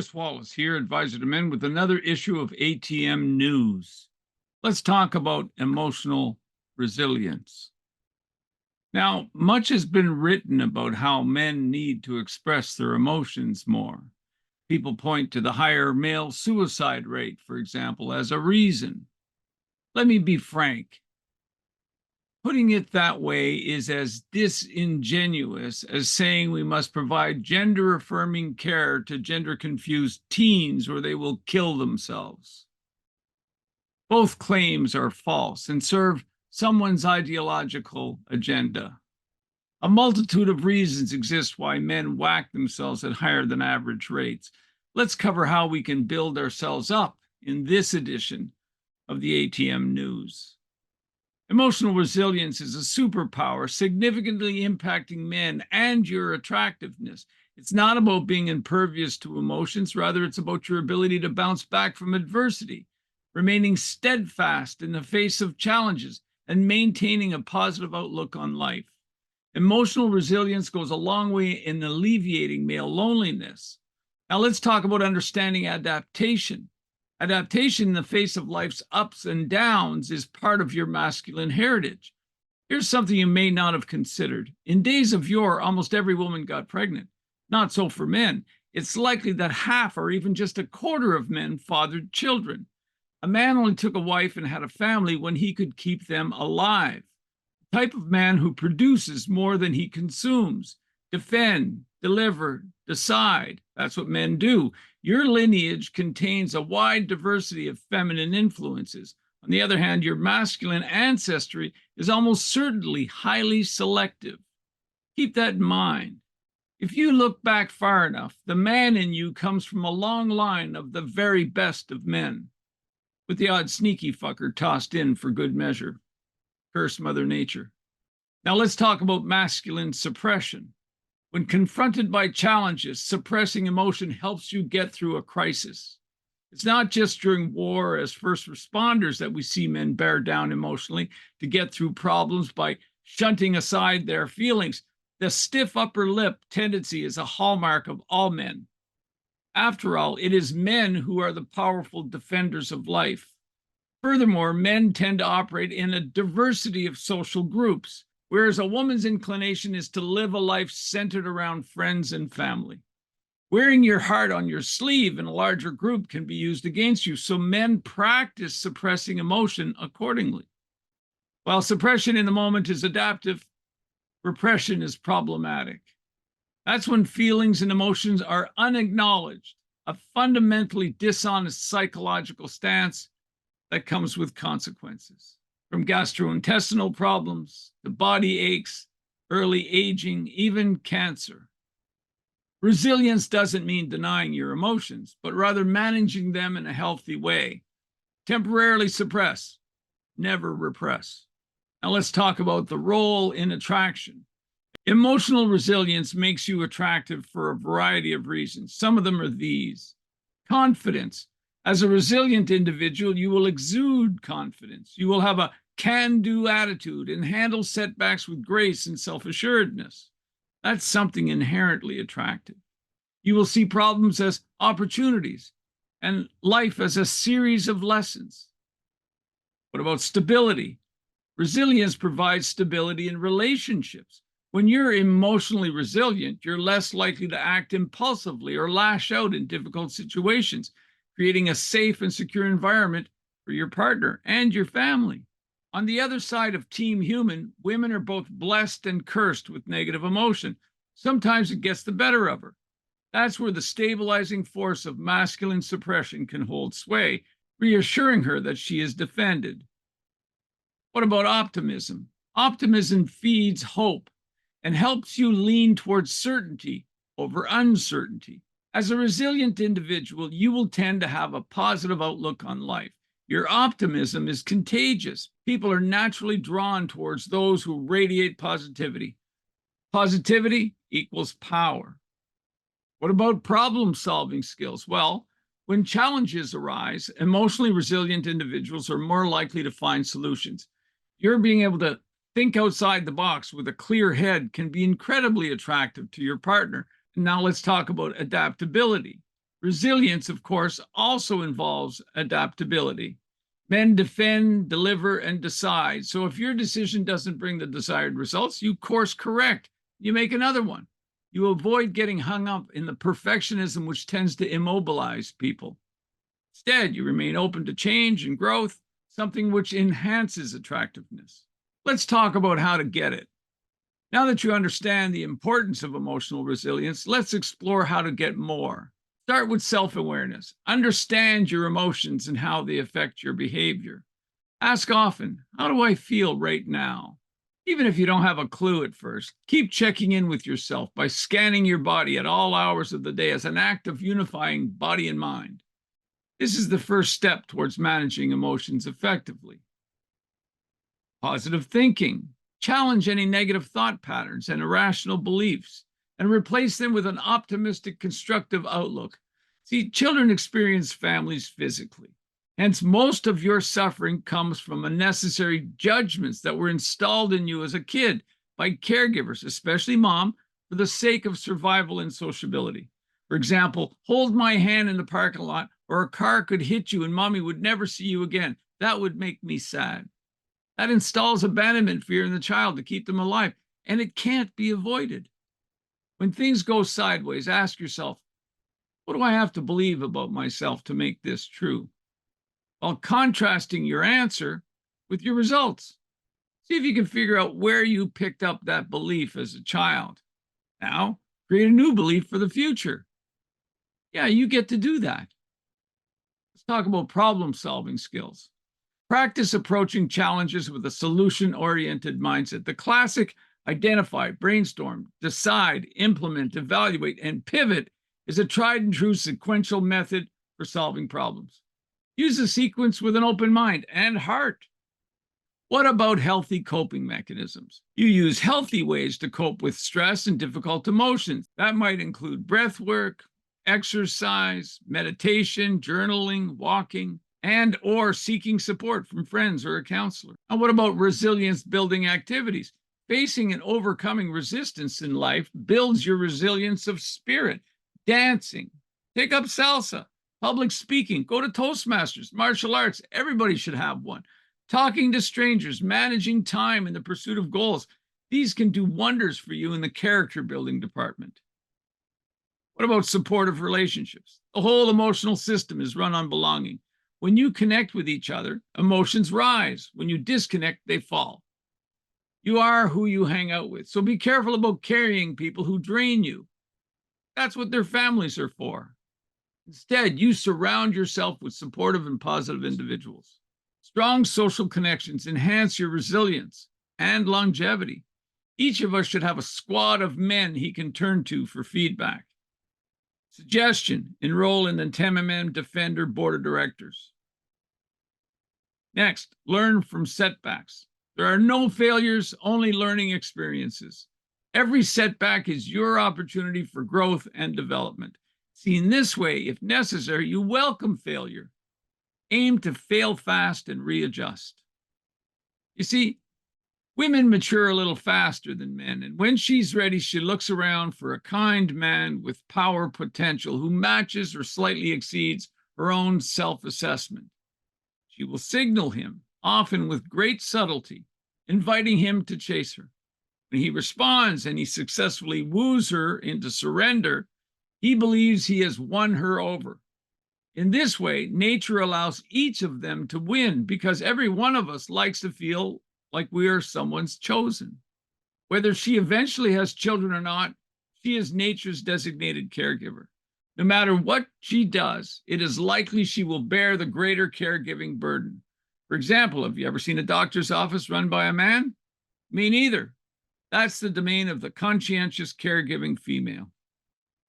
Chris Wallace here, advisor to men, with another issue of ATM News. Let's talk about emotional resilience. Now, much has been written about how men need to express their emotions more. People point to the higher male suicide rate, for example, as a reason. Let me be frank. Putting it that way is as disingenuous as saying we must provide gender-affirming care to gender-confused teens or they will kill themselves. Both claims are false and serve someone's ideological agenda. A multitude of reasons exist why men whack themselves at higher than average rates. Let's cover how we can build ourselves up in this edition of the ATM News. Emotional resilience is a superpower significantly impacting men and your attractiveness. It's not about being impervious to emotions. Rather, it's about your ability to bounce back from adversity, remaining steadfast in the face of challenges, and maintaining a positive outlook on life. Emotional resilience goes a long way in alleviating male loneliness. Now let's talk about understanding adaptation. Adaptation in the face of life's ups and downs is part of your masculine heritage. Here's something you may not have considered. In days of yore, almost every woman got pregnant. Not so for men. It's likely that half or even just a quarter of men fathered children. A man only took a wife and had a family when he could keep them alive. The type of man who produces more than he consumes. Defend, deliver, decide. That's what men do. Your lineage contains a wide diversity of feminine influences. On the other hand, your masculine ancestry is almost certainly highly selective. Keep that in mind. If you look back far enough, the man in you comes from a long line of the very best of men, with the odd sneaky fucker tossed in for good measure. Curse Mother Nature. Now let's talk about masculine suppression. When confronted by challenges, suppressing emotion helps you get through a crisis. It's not just during war as first responders that we see men bear down emotionally to get through problems by shunting aside their feelings. The stiff upper lip tendency is a hallmark of all men. After all, it is men who are the powerful defenders of life. Furthermore, men tend to operate in a diversity of social groups, whereas a woman's inclination is to live a life centered around friends and family. Wearing your heart on your sleeve in a larger group can be used against you, so men practice suppressing emotion accordingly. While suppression in the moment is adaptive, repression is problematic. That's when feelings and emotions are unacknowledged, a fundamentally dishonest psychological stance that comes with consequences. From gastrointestinal problems to body aches, early aging, even cancer. Resilience doesn't mean denying your emotions, but rather managing them in a healthy way. Temporarily suppress, never repress. Now let's talk about the role in attraction. Emotional resilience makes you attractive for a variety of reasons. Some of them are these. Confidence. As a resilient individual, you will exude confidence. You will have a can-do attitude and handle setbacks with grace and self-assuredness. That's something inherently attractive. You will see problems as opportunities and life as a series of lessons. What about stability? Resilience provides stability in relationships. When you're emotionally resilient, you're less likely to act impulsively or lash out in difficult situations, creating a safe and secure environment for your partner and your family. On the other side of Team Human, women are both blessed and cursed with negative emotion. Sometimes it gets the better of her. That's where the stabilizing force of masculine suppression can hold sway, reassuring her that she is defended. What about optimism? Optimism feeds hope and helps you lean towards certainty over uncertainty. As a resilient individual, you will tend to have a positive outlook on life. Your optimism is contagious. People are naturally drawn towards those who radiate positivity. Positivity equals power. What about problem-solving skills? Well, when challenges arise, emotionally resilient individuals are more likely to find solutions. You're being able to think outside the box with a clear head can be incredibly attractive to your partner. Now let's talk about adaptability. Resilience, of course, also involves adaptability. Men defend, deliver, and decide. So if your decision doesn't bring the desired results, you course correct. You make another one. You avoid getting hung up in the perfectionism which tends to immobilize people. Instead, you remain open to change and growth, something which enhances attractiveness. Let's talk about how to get it. Now that you understand the importance of emotional resilience, let's explore how to get more. Start with self-awareness. Understand your emotions and how they affect your behavior. Ask often, how do I feel right now? Even if you don't have a clue at first, keep checking in with yourself by scanning your body at all hours of the day as an act of unifying body and mind. This is the first step towards managing emotions effectively. Positive thinking. Challenge any negative thought patterns and irrational beliefs and replace them with an optimistic, constructive outlook. See, children experience families physically. Hence, most of your suffering comes from unnecessary judgments that were installed in you as a kid by caregivers, especially mom, for the sake of survival and sociability. For example, hold my hand in the parking lot, or a car could hit you and mommy would never see you again. That would make me sad. That installs abandonment fear in the child to keep them alive, and it can't be avoided. When things go sideways, ask yourself, what do I have to believe about myself to make this true? While contrasting your answer with your results. See if you can figure out where you picked up that belief as a child. Now, create a new belief for the future. Yeah, you get to do that. Let's talk about problem-solving skills. Practice approaching challenges with a solution-oriented mindset. The classic identify, brainstorm, decide, implement, evaluate, and pivot is a tried and true sequential method for solving problems. Use the sequence with an open mind and heart. What about healthy coping mechanisms? You use healthy ways to cope with stress and difficult emotions. That might include breath work, exercise, meditation, journaling, walking, and or seeking support from friends or a counselor. And what about resilience building activities? Facing and overcoming resistance in life builds your resilience of spirit. Dancing, take up salsa, public speaking, go to Toastmasters, martial arts. Everybody should have one. Talking to strangers, managing time in the pursuit of goals. These can do wonders for you in the character building department. What about supportive relationships? The whole emotional system is run on belonging. When you connect with each other, emotions rise. When you disconnect, they fall. You are who you hang out with. So be careful about carrying people who drain you. That's what their families are for. Instead, you surround yourself with supportive and positive individuals. Strong social connections enhance your resilience and longevity. Each of us should have a squad of men he can turn to for feedback. Suggestion, enroll in the 10mm Defender Board of Directors. Next, learn from setbacks. There are no failures, only learning experiences. Every setback is your opportunity for growth and development. Seen this way, if necessary, you welcome failure. Aim to fail fast and readjust. You see, women mature a little faster than men, and when she's ready, she looks around for a kind man with power potential who matches or slightly exceeds her own self-assessment. She will signal him, often with great subtlety, inviting him to chase her. When he responds and he successfully woos her into surrender, he believes he has won her over. In this way, nature allows each of them to win because every one of us likes to feel like we are someone's chosen. Whether she eventually has children or not, she is nature's designated caregiver. No matter what she does, it is likely she will bear the greater caregiving burden. For example, have you ever seen a doctor's office run by a man? Me neither. That's the domain of the conscientious caregiving female.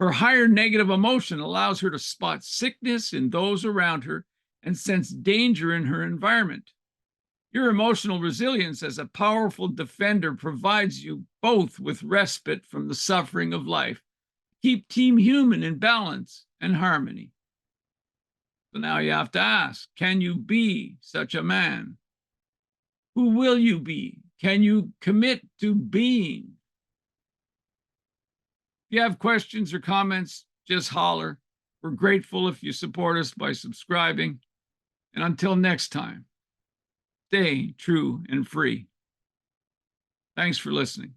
Her higher negative emotion allows her to spot sickness in those around her and sense danger in her environment. Your emotional resilience as a powerful defender provides you both with respite from the suffering of life. Keep Team Human in balance and harmony. So now you have to ask, can you be such a man? Who will you be? Can you commit to being? If you have questions or comments, just holler. We're grateful if you support us by subscribing. And until next time, stay true and free. Thanks for listening.